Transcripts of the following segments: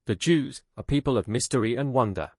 The Jews, a people of mystery and wonder.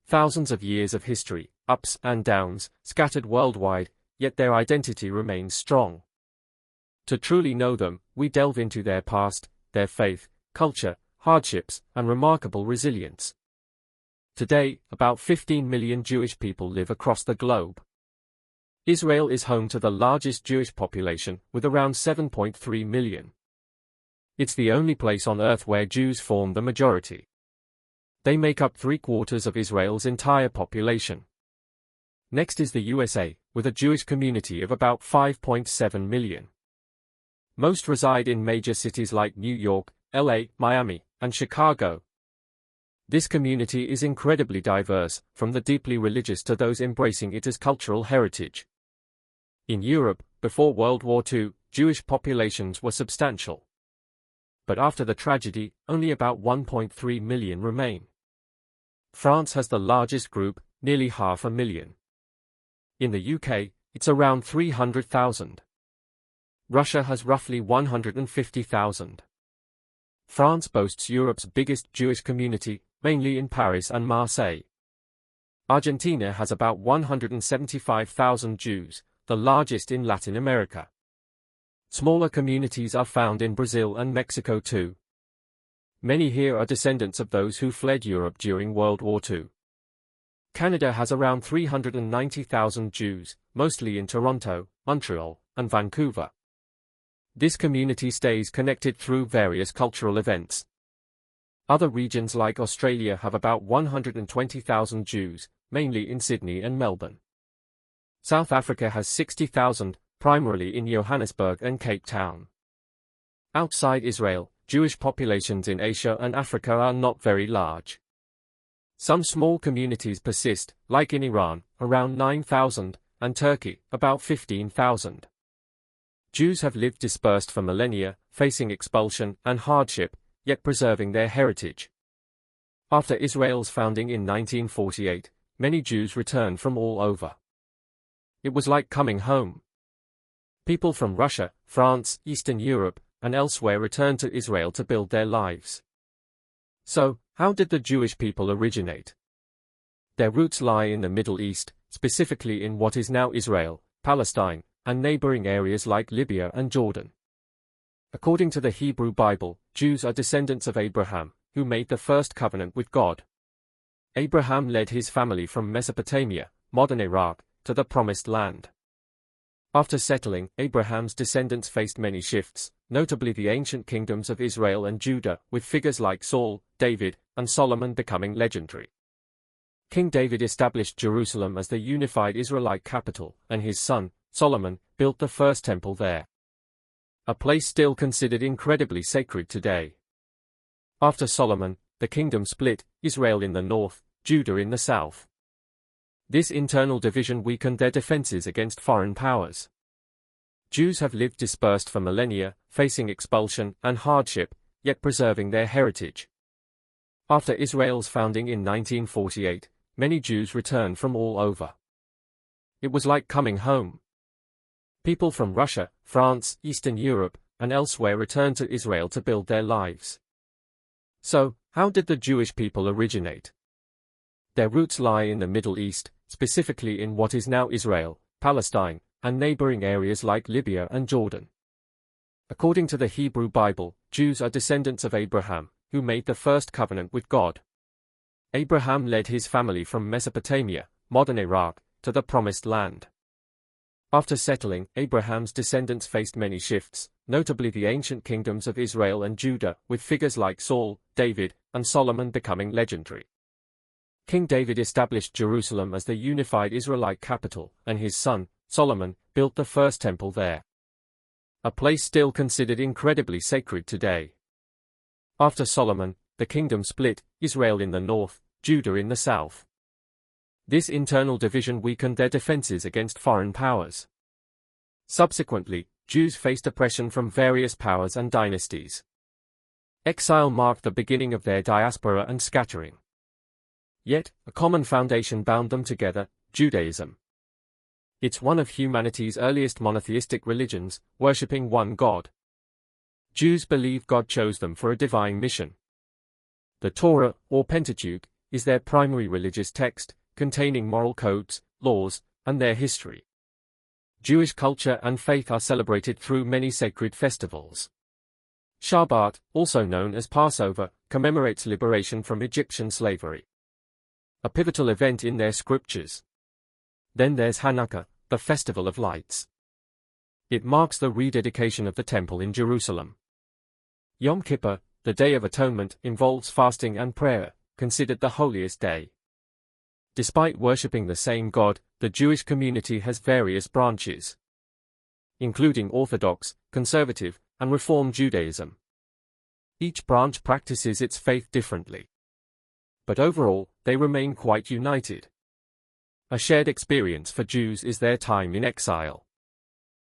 Thousands of years of history, ups and downs, scattered worldwide, yet their identity remains strong. To truly know them, we delve into their past, their faith, culture, hardships, and remarkable resilience. Today, about 15 million Jewish people live across the globe. Israel is home to the largest Jewish population, with around 7.3 million. It's the only place on earth where Jews form the majority. They make up 3/4 of Israel's entire population. Next is the USA, with a Jewish community of about 5.7 million. Most reside in major cities like New York, LA, Miami, and Chicago. This community is incredibly diverse, from the deeply religious to those embracing it as cultural heritage. In Europe, before World War II, Jewish populations were substantial. But after the tragedy, only about 1.3 million remain. France has the largest group, nearly 500,000. In the UK, it's around 300,000. Russia has roughly 150,000. France boasts Europe's biggest Jewish community, mainly in Paris and Marseille. Argentina has about 175,000 Jews, the largest in Latin America. Smaller communities are found in Brazil and Mexico too. Many here are descendants of those who fled Europe during World War II. Canada has around 390,000 Jews, mostly in Toronto, Montreal, and Vancouver. This community stays connected through various cultural events. Other regions like Australia have about 120,000 Jews, mainly in Sydney and Melbourne. South Africa has 60,000, primarily in Johannesburg and Cape Town. Outside Israel, Jewish populations in Asia and Africa are not very large. Some small communities persist, like in Iran, around 9,000, and Turkey, about 15,000. Jews have lived dispersed for millennia, facing expulsion and hardship, yet preserving their heritage. After Israel's founding in 1948, many Jews returned from all over. It was like coming home. People from Russia, France, Eastern Europe, and elsewhere returned to Israel to build their lives. So, how did the Jewish people originate? Their roots lie in the Middle East, specifically in what is now Israel, Palestine, and neighboring areas like Libya and Jordan. According to the Hebrew Bible, Jews are descendants of Abraham, who made the first covenant with God. Abraham led his family from Mesopotamia, modern Iraq, to the Promised Land. After settling, Abraham's descendants faced many shifts, notably the ancient kingdoms of Israel and Judah, with figures like Saul, David, and Solomon becoming legendary. King David established Jerusalem as the unified Israelite capital, and his son, Solomon, built the first temple there. A place still considered incredibly sacred today. After Solomon, the kingdom split, Israel in the north, Judah in the south. This internal division weakened their defenses against foreign powers. Jews have lived dispersed for millennia, facing expulsion and hardship, yet preserving their heritage. After Israel's founding in 1948, many Jews returned from all over. It was like coming home. People from Russia, France, Eastern Europe, and elsewhere returned to Israel to build their lives. So, how did the Jewish people originate? Their roots lie in the Middle East, specifically in what is now Israel, Palestine, and neighboring areas like Libya and Jordan. According to the Hebrew Bible, Jews are descendants of Abraham, who made the first covenant with God. Abraham led his family from Mesopotamia, modern Iraq, to the Promised Land. After settling, Abraham's descendants faced many shifts, notably the ancient kingdoms of Israel and Judah, with figures like Saul, David, and Solomon becoming legendary. King David established Jerusalem as the unified Israelite capital, and his son, Solomon, built the first temple there. A place still considered incredibly sacred today. After Solomon, the kingdom split, Israel in the north, Judah in the south. This internal division weakened their defenses against foreign powers. Subsequently, Jews faced oppression from various powers and dynasties. Exile marked the beginning of their diaspora and scattering. Yet, a common foundation bound them together: Judaism. It's one of humanity's earliest monotheistic religions, worshipping one God. Jews believe God chose them for a divine mission. The Torah, or Pentateuch, is their primary religious text, containing moral codes, laws, and their history. Jewish culture and faith are celebrated through many sacred festivals. Shabbat, also known as Passover, commemorates liberation from Egyptian slavery, a pivotal event in their scriptures. Then there's Hanukkah, the Festival of Lights. It marks the rededication of the Temple in Jerusalem. Yom Kippur, the Day of Atonement, involves fasting and prayer, considered the holiest day. Despite worshipping the same God, the Jewish community has various branches, including Orthodox, Conservative, and Reform Judaism. Each branch practices its faith differently, but overall, they remain quite united. A shared experience for Jews is their time in exile.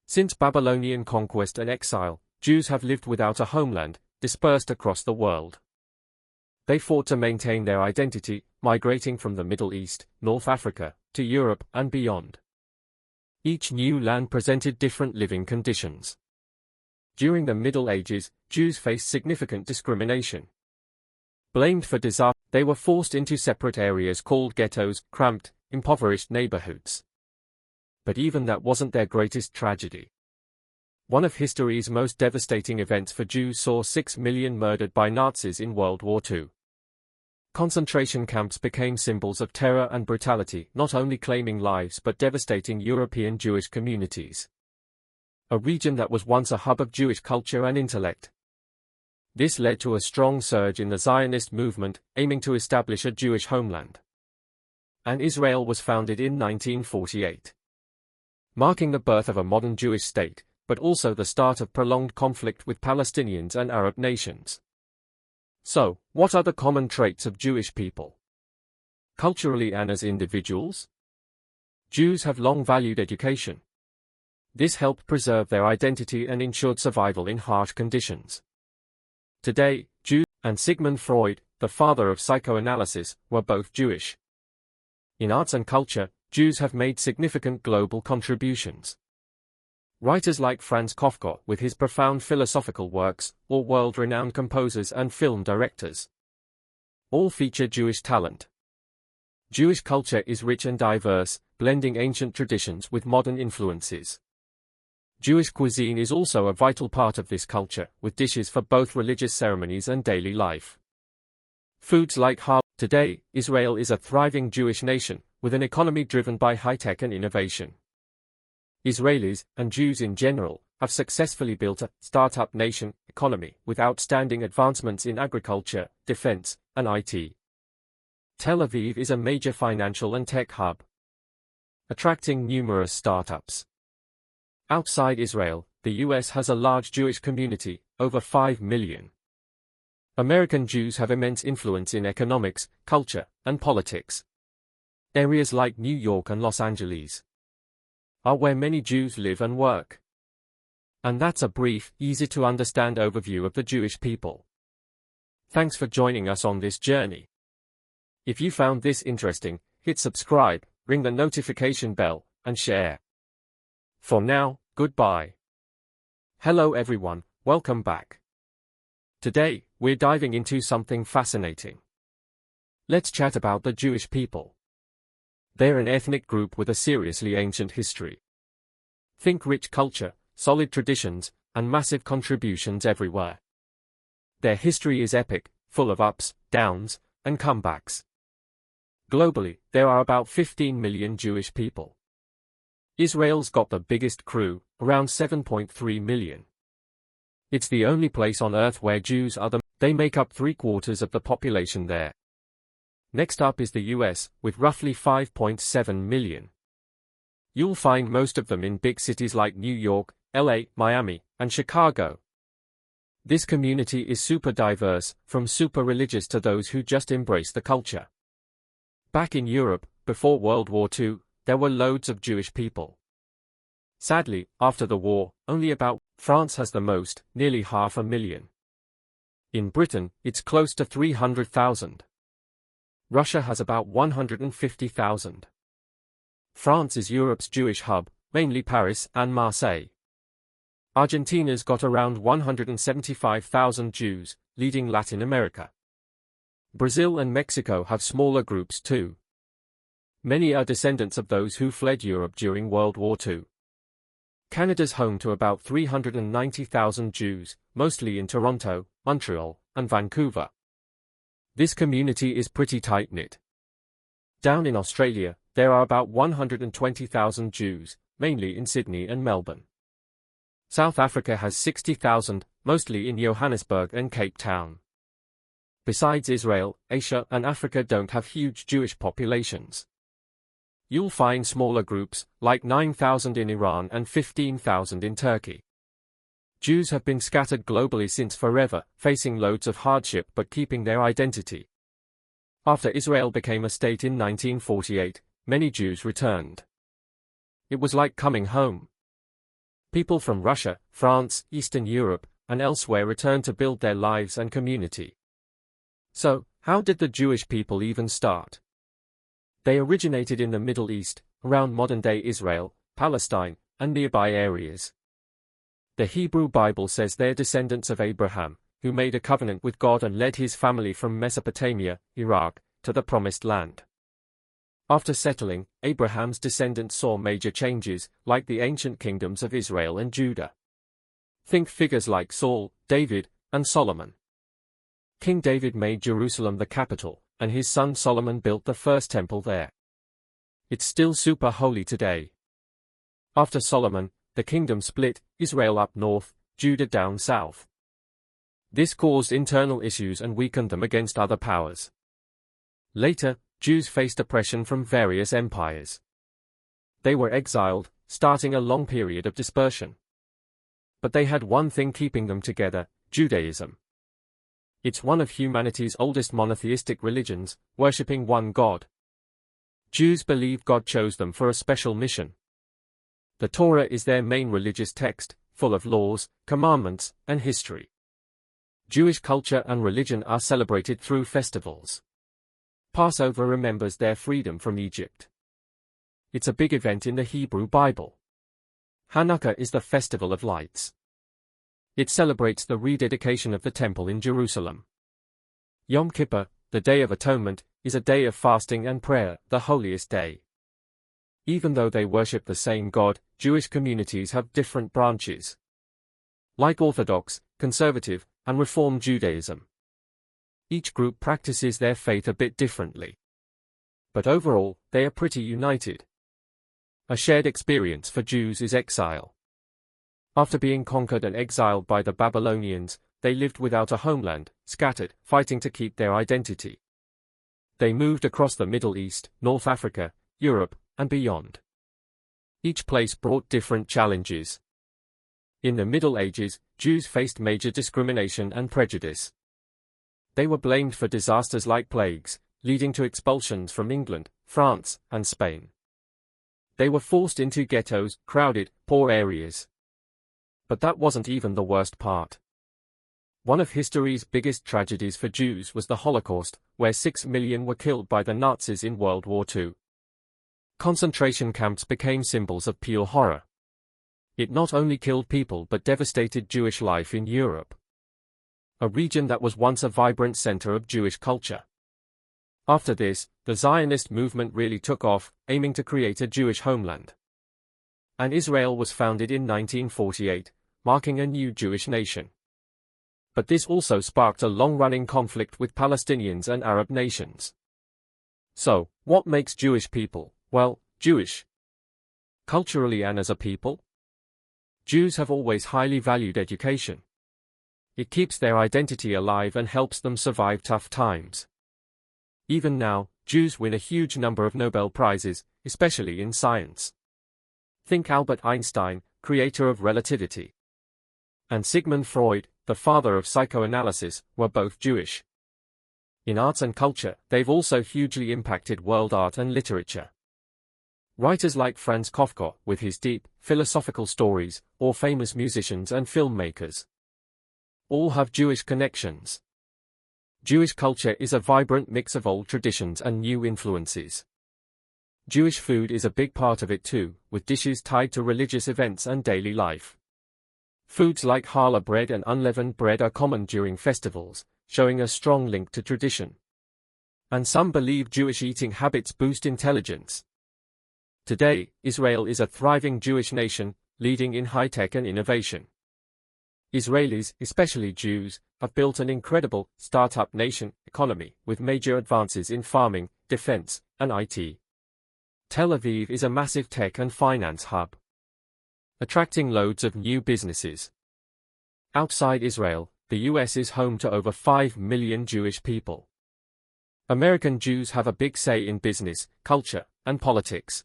Since Babylonian conquest and exile, Jews have lived without a homeland, dispersed across the world. They fought to maintain their identity, migrating from the Middle East, North Africa, to Europe and beyond. Each new land presented different living conditions. During the Middle Ages, Jews faced significant discrimination. Blamed for disaster, they were forced into separate areas called ghettos, cramped, impoverished neighborhoods. But even that wasn't their greatest tragedy. One of history's most devastating events for Jews saw 6 million murdered by Nazis in World War II. Concentration camps became symbols of terror and brutality, not only claiming lives but devastating European Jewish communities, a region that was once a hub of Jewish culture and intellect. This led to a strong surge in the Zionist movement, aiming to establish a Jewish homeland. And Israel was founded in 1948, marking the birth of a modern Jewish state, but also the start of prolonged conflict with Palestinians and Arab nations. So, what are the common traits of Jewish people, culturally and as individuals? Jews have long valued education. This helped preserve their identity and ensured survival in harsh conditions. Today, Jews and Sigmund Freud, the father of psychoanalysis, were both Jewish. In arts and culture, Jews have made significant global contributions. Writers like Franz Kafka, with his profound philosophical works, or world-renowned composers and film directors, all feature Jewish talent. Jewish culture is rich and diverse, blending ancient traditions with modern influences. Jewish cuisine is also a vital part of this culture, with dishes for both religious ceremonies and daily life. Foods like hardships. Today, Israel is a thriving Jewish nation, with an economy driven by high-tech and innovation. Israelis, and Jews in general, have successfully built a startup nation economy with outstanding advancements in agriculture, defense, and IT. Tel Aviv is a major financial and tech hub, attracting numerous startups. Outside Israel, the US has a large Jewish community, over 5 million. American Jews have immense influence in economics, culture, and politics. Areas like New York and Los Angeles are where many Jews live and work. And that's a brief, easy-to-understand overview of the Jewish people. Thanks for joining us on this journey. If you found this interesting, hit subscribe, ring the notification bell, and share. For now, goodbye. Hello everyone, welcome back. Today, we're diving into something fascinating. Let's chat about the Jewish people. They're an ethnic group with a seriously ancient history. Think rich culture, solid traditions, and massive contributions everywhere. Their history is epic, full of ups, downs, and comebacks. Globally, there are about 15 million Jewish people. Israel's got the biggest crew, around 7.3 million. It's the only place on earth where Jews are they make up 3/4 of the population there. Next up is the US, with roughly 5.7 million. You'll find most of them in big cities like New York, LA, Miami, and Chicago. This community is super diverse, from super religious to those who just embrace the culture. Back in Europe, before World War II, there were loads of Jewish people. Sadly, after the war, only about France has the most, nearly 500,000. In Britain, it's close to 300,000. Russia has about 150,000. France is Europe's Jewish hub, mainly Paris and Marseille. Argentina's got around 175,000 Jews, leading Latin America. Brazil and Mexico have smaller groups too. Many are descendants of those who fled Europe during World War II. Canada's home to about 390,000 Jews, mostly in Toronto, Montreal, and Vancouver. This community is pretty tight-knit. Down in Australia, there are about 120,000 Jews, mainly in Sydney and Melbourne. South Africa has 60,000, mostly in Johannesburg and Cape Town. Besides Israel, Asia and Africa don't have huge Jewish populations. You'll find smaller groups, like 9,000 in Iran and 15,000 in Turkey. Jews have been scattered globally since forever, facing loads of hardship but keeping their identity. After Israel became a state in 1948, many Jews returned. It was like coming home. People from Russia, France, Eastern Europe, and elsewhere returned to build their lives and community. So, how did the Jewish people even start? They originated in the Middle East, around modern-day Israel, Palestine, and nearby areas. The Hebrew Bible says they're descendants of Abraham, who made a covenant with God and led his family from Mesopotamia, Iraq, to the Promised Land. After settling, Abraham's descendants saw major changes, like the ancient kingdoms of Israel and Judah. Think figures like Saul, David, and Solomon. King David made Jerusalem the capital, and his son Solomon built the first temple there. It's still super holy today. After Solomon, the kingdom split, Israel up north, Judah down south. This caused internal issues and weakened them against other powers. Later, Jews faced oppression from various empires. They were exiled, starting a long period of dispersion. But they had one thing keeping them together: Judaism. It's one of humanity's oldest monotheistic religions, worshipping one God. Jews believe God chose them for a special mission. The Torah is their main religious text, full of laws, commandments, and history. Jewish culture and religion are celebrated through festivals. Passover remembers their freedom from Egypt. It's a big event in the Hebrew Bible. Hanukkah is the festival of lights. It celebrates the rededication of the temple in Jerusalem. Yom Kippur, the Day of Atonement, is a day of fasting and prayer, the holiest day. Even though they worship the same God, Jewish communities have different branches. Like Orthodox, Conservative, and Reform Judaism. Each group practices their faith a bit differently. But overall, they are pretty united. A shared experience for Jews is exile. After being conquered and exiled by the Babylonians, they lived without a homeland, scattered, fighting to keep their identity. They moved across the Middle East, North Africa, Europe, and beyond. Each place brought different challenges. In the Middle Ages, Jews faced major discrimination and prejudice. They were blamed for disasters like plagues, leading to expulsions from England, France, and Spain. They were forced into ghettos, crowded, poor areas. But that wasn't even the worst part. One of history's biggest tragedies for Jews was the Holocaust, where 6 million were killed by the Nazis in World War II. Concentration camps became symbols of pure horror. It not only killed people but devastated Jewish life in Europe, a region that was once a vibrant center of Jewish culture. After this, the Zionist movement really took off, aiming to create a Jewish homeland. And Israel was founded in 1948, marking a new Jewish nation. But this also sparked a long-running conflict with Palestinians and Arab nations. So, what makes Jewish people, well, Jewish? Culturally and as a people? Jews have always highly valued education. It keeps their identity alive and helps them survive tough times. Even now, Jews win a huge number of Nobel Prizes, especially in science. Think Albert Einstein, creator of relativity, and Sigmund Freud, the father of psychoanalysis, were both Jewish. In arts and culture, they've also hugely impacted world art and literature. Writers like Franz Kafka, with his deep, philosophical stories, or famous musicians and filmmakers, all have Jewish connections. Jewish culture is a vibrant mix of old traditions and new influences. Jewish food is a big part of it too, with dishes tied to religious events and daily life. Foods like challah bread and unleavened bread are common during festivals, showing a strong link to tradition. And some believe Jewish eating habits boost intelligence. Today, Israel is a thriving Jewish nation, leading in high-tech and innovation. Israelis, especially Jews, have built an incredible startup nation economy with major advances in farming, defense, and IT. Tel Aviv is a massive tech and finance hub, attracting loads of new businesses. Outside Israel, the US is home to over 5 million Jewish people. American Jews have a big say in business, culture, and politics.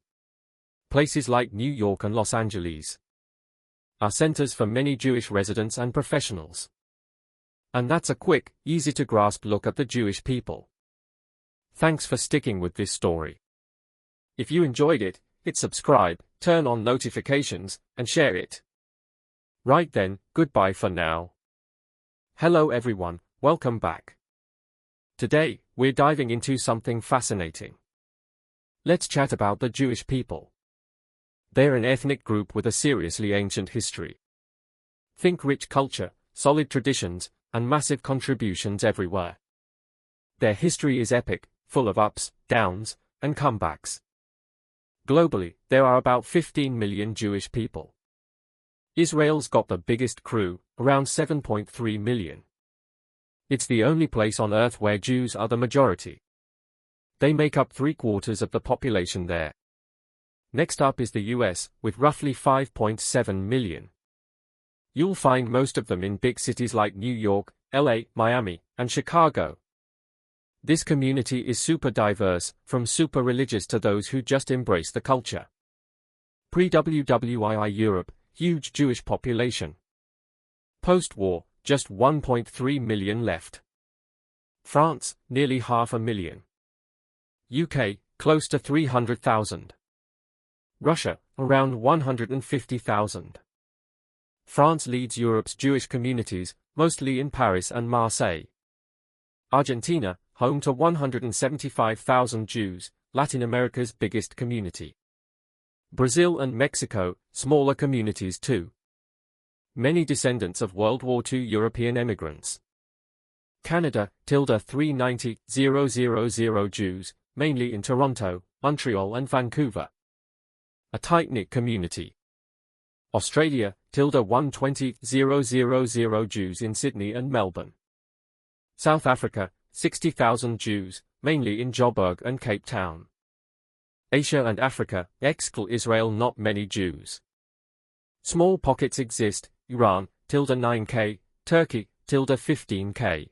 Places like New York and Los Angeles are centers for many Jewish residents and professionals. And that's a quick, easy-to-grasp look at the Jewish people. Thanks for sticking with this story. If you enjoyed it, hit subscribe, turn on notifications, and share it. Right then, goodbye for now. Hello everyone, welcome back. Today, we're diving into something fascinating. Let's chat about the Jewish people. They're an ethnic group with a seriously ancient history. Think rich culture, solid traditions, and massive contributions everywhere. Their history is epic, full of ups, downs, and comebacks. Globally, there are about 15 million Jewish people. Israel's got the biggest crew, around 7.3 million. It's the only place on Earth where Jews are the majority. They make up 3/4 of the population there. Next up is the US, with roughly 5.7 million. You'll find most of them in big cities like New York, LA, Miami, and Chicago. This community is super diverse, from super religious to those who just embrace the culture. Pre-WWII Europe, huge Jewish population. Post-war, just 1.3 million left. France, nearly 500,000. UK, close to 300,000. Russia, around 150,000. France leads Europe's Jewish communities, mostly in Paris and Marseille. Argentina, home to 175,000 Jews, Latin America's biggest community. Brazil and Mexico, smaller communities too. Many descendants of World War II European emigrants. Canada, 390,000 Jews, mainly in Toronto, Montreal and Vancouver. A tight-knit community. Australia, 120,000 Jews in Sydney and Melbourne. South Africa, 60,000 Jews, mainly in Joburg and Cape Town. Asia and Africa, excl. Israel, not many Jews. Small pockets exist, Iran, 9K, Turkey, 15K.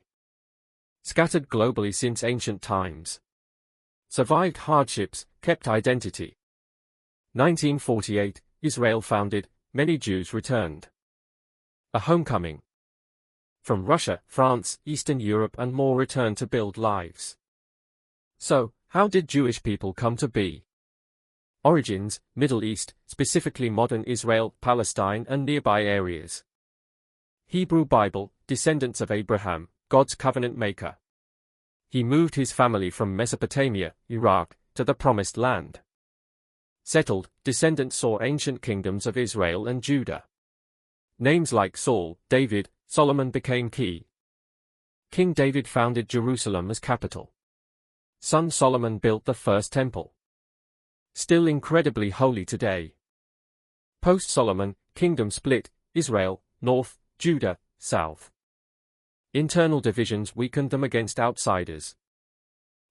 Scattered globally since ancient times. Survived hardships, kept identity. 1948, Israel founded, many Jews returned. A homecoming. From Russia, France, Eastern Europe and more returned to build lives. So, how did Jewish people come to be? Origins, Middle East, specifically modern Israel, Palestine and nearby areas. Hebrew Bible, descendants of Abraham, God's covenant maker. He moved his family from Mesopotamia, Iraq, to the Promised Land. Settled, descendants saw ancient kingdoms of Israel and Judah. Names like Saul, David, Solomon became key. King David founded Jerusalem as capital. Son Solomon built the first temple. Still incredibly holy today. Post-Solomon, kingdom split, Israel, north, Judah, south. Internal divisions weakened them against outsiders.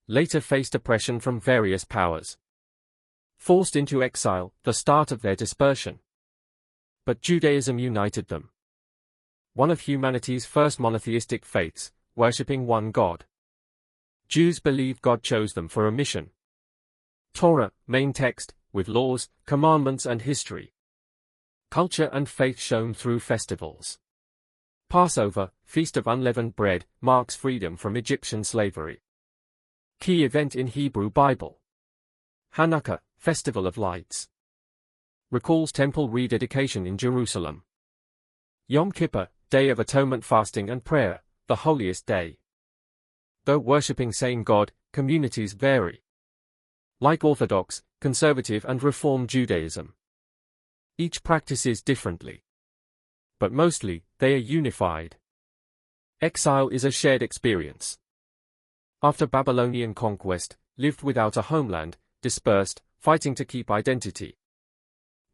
Later faced oppression from various powers. Forced into exile, the start of their dispersion. But Judaism united them. One of humanity's first monotheistic faiths, worshipping one God. Jews believe God chose them for a mission. Torah, main text, with laws, commandments and history. Culture and faith shown through festivals. Passover, Feast of Unleavened Bread, marks freedom from Egyptian slavery. Key event in Hebrew Bible. Hanukkah, Festival of Lights. Recalls temple rededication in Jerusalem. Yom Kippur, Day of Atonement, fasting and prayer, the holiest day. Though worshipping same God, communities vary. Like Orthodox, Conservative and Reform Judaism. Each practices differently. But mostly, they are unified. Exile is a shared experience. After Babylonian conquest, lived without a homeland, dispersed, fighting to keep identity.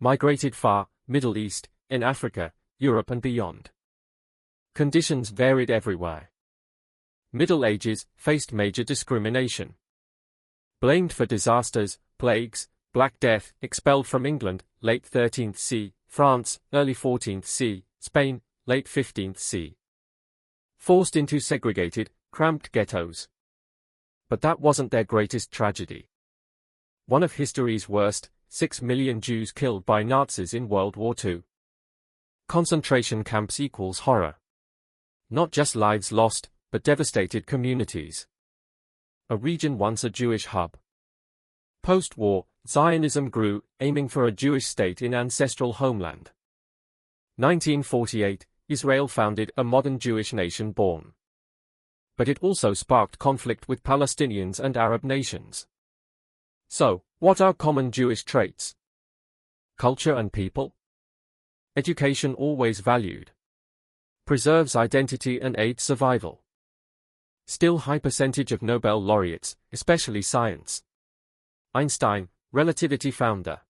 Migrated far, Middle East, in Africa, Europe and beyond. Conditions varied everywhere. Middle Ages, faced major discrimination. Blamed for disasters, plagues, Black Death, expelled from England, late 13th c, France, early 14th c, Spain, late 15th c. Forced into segregated, cramped ghettos. But that wasn't their greatest tragedy. One of history's worst, 6 million Jews killed by Nazis in World War II. Concentration camps equals horror. Not just lives lost, but devastated communities. A region once a Jewish hub. Post-war, Zionism grew, aiming for a Jewish state in ancestral homeland. 1948, Israel founded a modern Jewish nation born. But it also sparked conflict with Palestinians and Arab nations. So, what are common Jewish traits? Culture and people? Education always valued. Preserves identity and aids survival. Still high percentage of Nobel laureates, especially science. Einstein, relativity founder.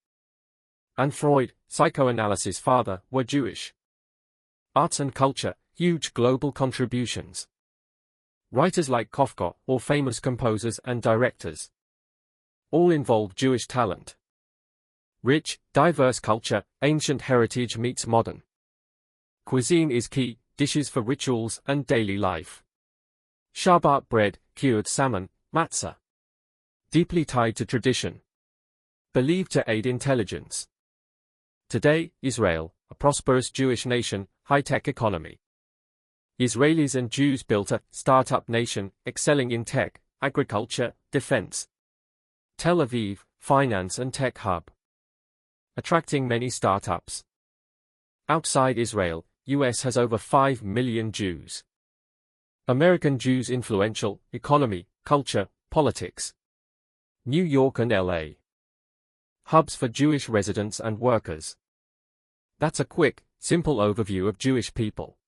And Freud, psychoanalysis father, were Jewish. Arts and culture, huge global contributions. Writers like Kafka, or famous composers and directors. All involve Jewish talent. Rich, diverse culture, ancient heritage meets modern. Cuisine is key, dishes for rituals and daily life. Shabbat bread, cured salmon, matzah. Deeply tied to tradition. Believed to aid intelligence. Today, Israel, a prosperous Jewish nation, high-tech economy. Israelis and Jews built a startup nation, excelling in tech, agriculture, defense. Tel Aviv, finance and tech hub. Attracting many startups. Outside Israel, US has over 5 million Jews. American Jews influential, economy, culture, politics. New York and LA. Hubs for Jewish residents and workers. That's a quick, simple overview of Jewish people.